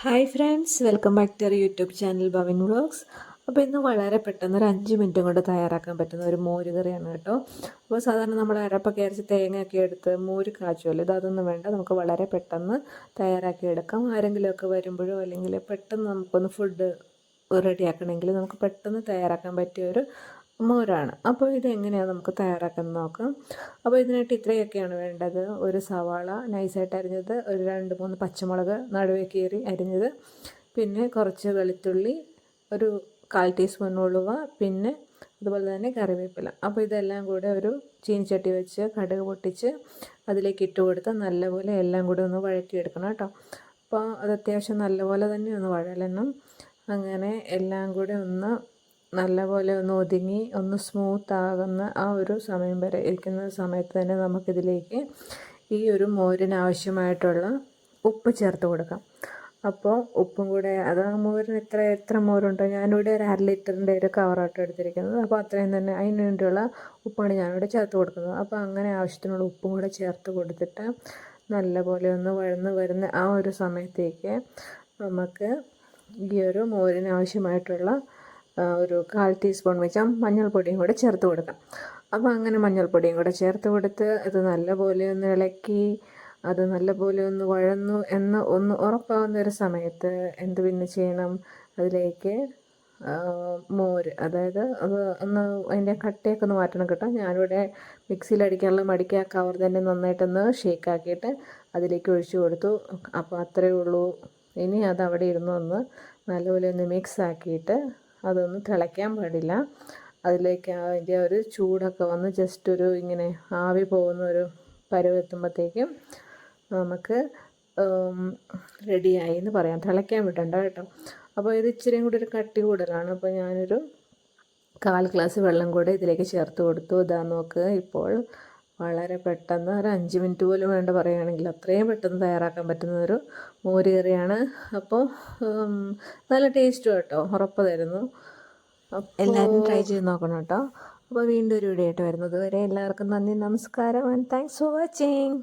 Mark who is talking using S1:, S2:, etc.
S1: Hi friends, welcome back to our YouTube channel Bhavin vlogs. അപ്പോൾ ഇന്ന് വളരെ പെട്ടെന്ന് ഒരു 5 മിനിറ്റും കൊണ്ട് തയ്യാറാക്കാൻ പറ്റുന്ന ഒരു മോര് കറിയാണ് കേട്ടോ. അപ്പോൾ സാധാരണ നമ്മൾ അരപ്പൊക്കെ അരച്ച് തേങ്ങയൊക്കെ എടുത്ത് മോര് കാച്ചുമല്ലോ, അതൊന്നും വേണ്ട, നമുക്ക് വളരെ പെട്ടെന്ന് തയ്യാറാക്കി എടുക്കാം. ആരെങ്കിലുമൊക്കെ വരുമ്പോഴോ അല്ലെങ്കിൽ പെട്ടെന്ന് നമുക്കൊന്ന് ഫുഡ് റെഡിയാക്കണമെങ്കിൽ നമുക്ക് പെട്ടെന്ന് തയ്യാറാക്കാൻ പറ്റിയൊരു മോരാണ്. അപ്പോൾ ഇതെങ്ങനെയാണ് നമുക്ക് തയ്യാറാക്കാൻ നോക്കാം. അപ്പോൾ ഇതിനായിട്ട് ഇത്രയൊക്കെയാണ് വേണ്ടത്: ഒരു സവാള നൈസായിട്ട് അരിഞ്ഞത്, ഒരു 2-3 പച്ചമുളക് നടുവേ കീറി അരിഞ്ഞത്, പിന്നെ കുറച്ച് വെളുത്തുള്ളി, ഒരു 1/4 ടീസ്പൂൺ ഉലുവ, പിന്നെ അതുപോലെ തന്നെ കറിവേപ്പില. അപ്പോൾ ഇതെല്ലാം കൂടെ ഒരു ചീനിച്ചട്ടി വെച്ച് കടുക് പൊട്ടിച്ച് അതിലേക്ക് ഇട്ട് കൊടുത്ത് നല്ലപോലെ എല്ലാം കൂടെ ഒന്ന് വഴറ്റിയെടുക്കണം കേട്ടോ. അപ്പോൾ അത് അത്യാവശ്യം നല്ലപോലെ തന്നെ ഒന്ന് വഴലണം. അങ്ങനെ എല്ലാം കൂടെ ഒന്ന് നല്ലപോലെ ഒന്ന് ഒതുങ്ങി ഒന്ന് സ്മൂത്ത് ആകുന്ന ആ ഒരു സമയം വരെ ഇരിക്കുന്ന സമയത്ത് തന്നെ നമുക്കിതിലേക്ക് ഈ ഒരു മോരിന് ആവശ്യമായിട്ടുള്ള ഉപ്പ് ചേർത്ത് കൊടുക്കാം. അപ്പോൾ ഉപ്പും കൂടെ, അത് ആ മോരിന് എത്ര മോരുണ്ടോ, ഞാനിവിടെ ഒരു 1/2 ലിറ്ററിൻ്റെ ഒരു കവറായിട്ട് എടുത്തിരിക്കുന്നത്. അപ്പോൾ അത്രയും തന്നെ അതിന് വേണ്ടിയുള്ള ഉപ്പാണ് ഞാനിവിടെ ചേർത്ത് കൊടുക്കുന്നത്. അപ്പോൾ അങ്ങനെ ആവശ്യത്തിനുള്ള ഉപ്പും കൂടെ ചേർത്ത് കൊടുത്തിട്ട് നല്ലപോലെ ഒന്ന് വഴന്ന് വരുന്ന ആ ഒരു സമയത്തേക്ക് നമുക്ക് ഈ ഒരു മോരിന് ആവശ്യമായിട്ടുള്ള ഒരു 1/4 ടീസ്പൂൺ വെച്ചാൽ മഞ്ഞൾപ്പൊടിയും കൂടെ ചേർത്ത് കൊടുക്കാം. അപ്പോൾ അങ്ങനെ മഞ്ഞൾപ്പൊടിയും കൂടെ ചേർത്ത് കൊടുത്ത് ഇത് നല്ലപോലെ ഒന്ന് ഇളക്കി അത് നല്ലപോലെ ഒന്ന് വഴന്നു ഒന്ന് ഉറപ്പാവുന്ന ഒരു സമയത്ത് എന്ത് പിന്നെ ചെയ്യണം, അതിലേക്ക് മോര്, അതായത് അത് ഒന്ന് അതിൻ്റെ കട്ടയൊക്കെ ഒന്ന് മാറ്റണം കേട്ടോ. ഞാനിവിടെ മിക്സിയിൽ അടിക്കാനുള്ള മടിക്ക് ആ കവർ തന്നെ നന്നായിട്ടൊന്ന് ഷേക്കാക്കിയിട്ട് അതിലേക്ക് ഒഴിച്ചു കൊടുത്തു. അപ്പോൾ അത്രയേ ഉള്ളൂ. ഇനി അത് അവിടെ ഇരുന്ന് ഒന്ന് നല്ലപോലെ ഒന്ന് മിക്സ് ആക്കിയിട്ട് അതൊന്നും തിളയ്ക്കാൻ പാടില്ല. അതിലേക്ക് അതിൻ്റെ ഒരു ചൂടൊക്കെ വന്ന് ജസ്റ്റ് ഒരു ഇങ്ങനെ ആവി പോകുന്ന ഒരു പരുവെത്തുമ്പോഴത്തേക്കും നമുക്ക് റെഡിയായി എന്ന് പറയാം. തിളയ്ക്കാൻ വിടണ്ട കേട്ടോ. അപ്പോൾ ഇത് ഇച്ചിരിയും കൂടി ഒരു കട്ടി കൂടുതലാണ്. അപ്പോൾ ഞാനൊരു 1/4 ഗ്ലാസ് വെള്ളം കൂടെ ഇതിലേക്ക് ചേർത്ത് കൊടുത്തു. ഇതാ നോക്ക്, ഇപ്പോൾ വളരെ പെട്ടെന്ന് ഒരു 5 മിനിറ്റ് പോലും വേണ്ട പറയുകയാണെങ്കിൽ അത്രയും പെട്ടെന്ന് തയ്യാറാക്കാൻ പറ്റുന്ന ഒരു മോര് കറിയാണ്. അപ്പോൾ നല്ല ടേസ്റ്റും കേട്ടോ, ഉറപ്പ് തരുന്നു. എല്ലാവരും ട്രൈ ചെയ്ത് നോക്കണം കേട്ടോ. അപ്പോൾ വീണ്ടും ഒരു വീഡിയോ ആയിട്ട് വരുന്നത് വരെ എല്ലാവർക്കും നന്ദി, നമസ്കാരം, ആൻഡ് താങ്ക്സ് ഫോർ വാച്ചിങ്.